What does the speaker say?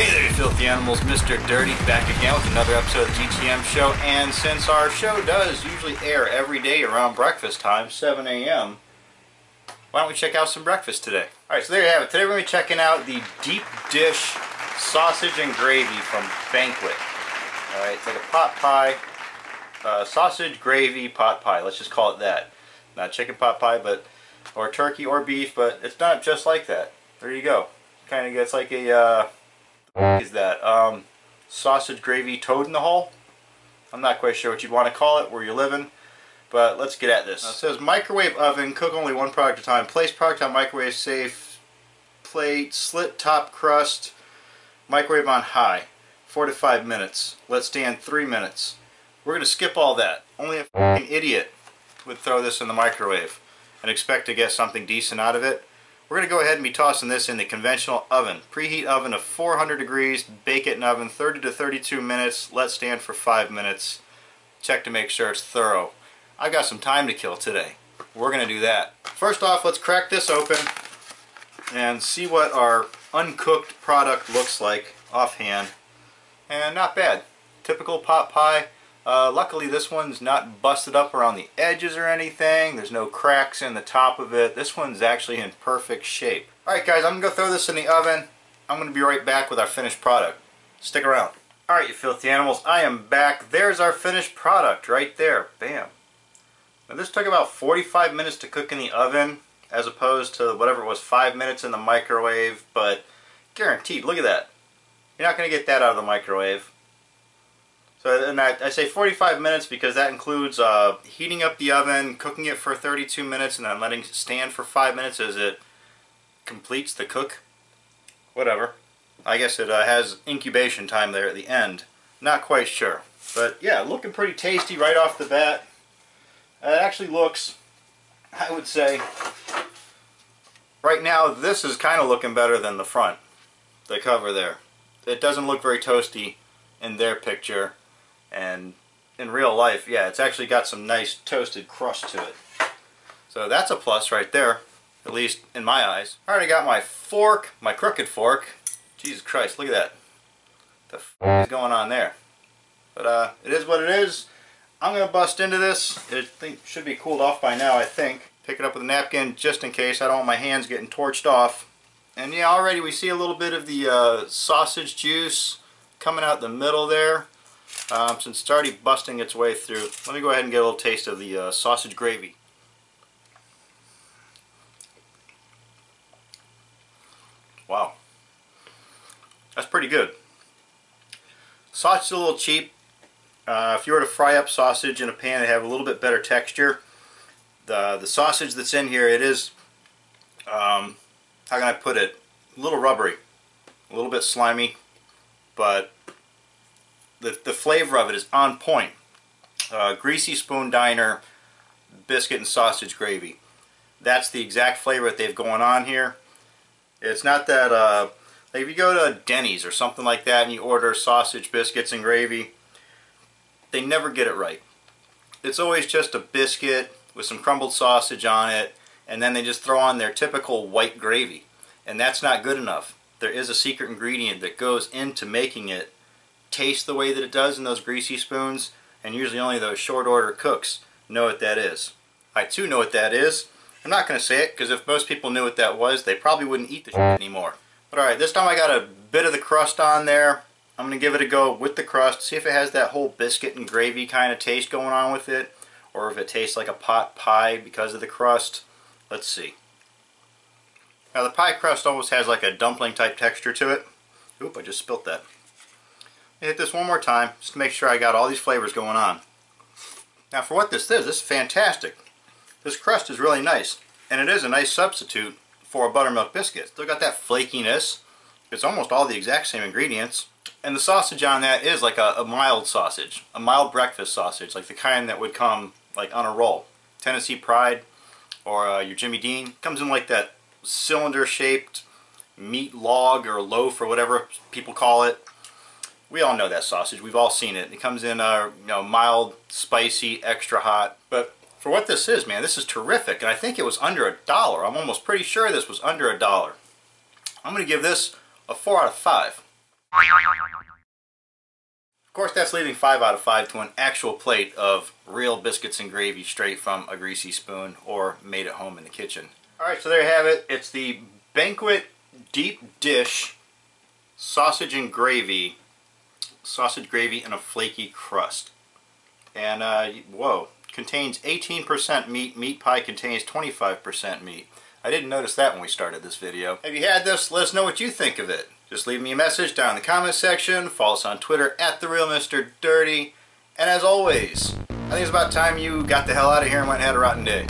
Hey there, you filthy animals. Mr. Dirty back again with another episode of the GTM show. And since our show does usually air every day around breakfast time, 7 a.m., why don't we check out some breakfast today? Alright, so there you have it. Today we're going to be checking out the deep dish sausage and gravy from Banquet. Alright, it's like a pot pie, sausage, gravy, pot pie. Let's just call it that. Not chicken pot pie, but or turkey or beef, but it's not just like that. There you go. Kind of gets like a, what is that? Sausage gravy toad in the hole? I'm not quite sure what you'd want to call it where you're living, but let's get at this. It says microwave oven, cook only one product at a time, place product on microwave safe, plate, slit top crust, microwave on high, 4 to 5 minutes, let stand 3 minutes. We're going to skip all that. Only a fucking idiot would throw this in the microwave and expect to get something decent out of it. We're going to go ahead and be tossing this in the conventional oven. Preheat oven of 400 degrees, bake it in oven 30 to 32 minutes, let stand for 5 minutes. Check to make sure it's thorough. I've got some time to kill today. We're going to do that. First off, let's crack this open and see what our uncooked product looks like offhand. And not bad. Typical pot pie. Luckily this one's not busted up around the edges or anything. There's no cracks in the top of it. This one's actually in perfect shape. Alright guys, I'm going to go throw this in the oven. I'm going to be right back with our finished product. Stick around. Alright you filthy animals, I am back. There's our finished product right there. Bam. Now this took about 45 minutes to cook in the oven as opposed to whatever it was, 5 minutes in the microwave, but guaranteed, look at that. You're not going to get that out of the microwave. So, and I say 45 minutes because that includes heating up the oven, cooking it for 32 minutes, and then letting it stand for 5 minutes as it completes the cook. Whatever. I guess it has incubation time there at the end. Not quite sure. But yeah, looking pretty tasty right off the bat. It actually looks, I would say, right now this is kind of looking better than the front. The cover there. It doesn't look very toasty in their picture. And in real life, yeah, it's actually got some nice toasted crust to it. So that's a plus right there, at least in my eyes. I already got my fork, my crooked fork. Jesus Christ, look at that. The f is going on there? But it is what it is. I'm going to bust into this. It should be cooled off by now, I think. Pick it up with a napkin just in case. I don't want my hands getting torched off. And yeah, already we see a little bit of the sausage juice coming out the middle there. Since it's already busting its way through, let me go ahead and get a little taste of the sausage gravy. Wow. That's pretty good. Sausage is a little cheap. If you were to fry up sausage in a pan, it'd have a little bit better texture. The sausage that's in here, it is, how can I put it, a little rubbery, a little bit slimy, but the flavor of it is on point. Greasy spoon diner biscuit and sausage gravy. That's the exact flavor that they've going on here. It's not that, like if you go to Denny's or something like that and you order sausage, biscuits, and gravy, they never get it right. It's always just a biscuit with some crumbled sausage on it, and then they just throw on their typical white gravy. And that's not good enough. There is a secret ingredient that goes into making it taste the way that it does in those greasy spoons, and usually only those short order cooks know what that is. I too know what that is. I'm not going to say it because if most people knew what that was, they probably wouldn't eat the shit anymore. But alright, this time I got a bit of the crust on there. I'm going to give it a go with the crust, see if it has that whole biscuit and gravy kind of taste going on with it, or if it tastes like a pot pie because of the crust. Let's see. Now the pie crust almost has like a dumpling type texture to it. Oop, I just spilt that. Hit this one more time just to make sure I got all these flavors going on. Now for what this is fantastic. This crust is really nice, and it is a nice substitute for a buttermilk biscuit. Still got that flakiness. It's almost all the exact same ingredients. And the sausage on that is like a mild sausage, a mild breakfast sausage, like the kind that would come like on a roll. Tennessee Pride or your Jimmy Dean. Comes in like that cylinder shaped meat log or loaf or whatever people call it. We all know that sausage. We've all seen it. It comes in mild, spicy, extra hot. But for what this is, man, this is terrific. And I think it was under $1. I'm almost pretty sure this was under $1. I'm going to give this a 4 out of 5. Of course, that's leaving 5 out of 5 to an actual plate of real biscuits and gravy straight from a greasy spoon or made at home in the kitchen. Alright, so there you have it. It's the Banquet deep dish sausage gravy in a flaky crust. And, whoa, contains 18% meat. Meat pie contains 25% meat. I didn't notice that when we started this video. Have you had this? Let us know what you think of it. Just leave me a message down in the comment section. Follow us on Twitter @TheRealMrDirty. And as always, I think it's about time you got the hell out of here and went and had a rotten day.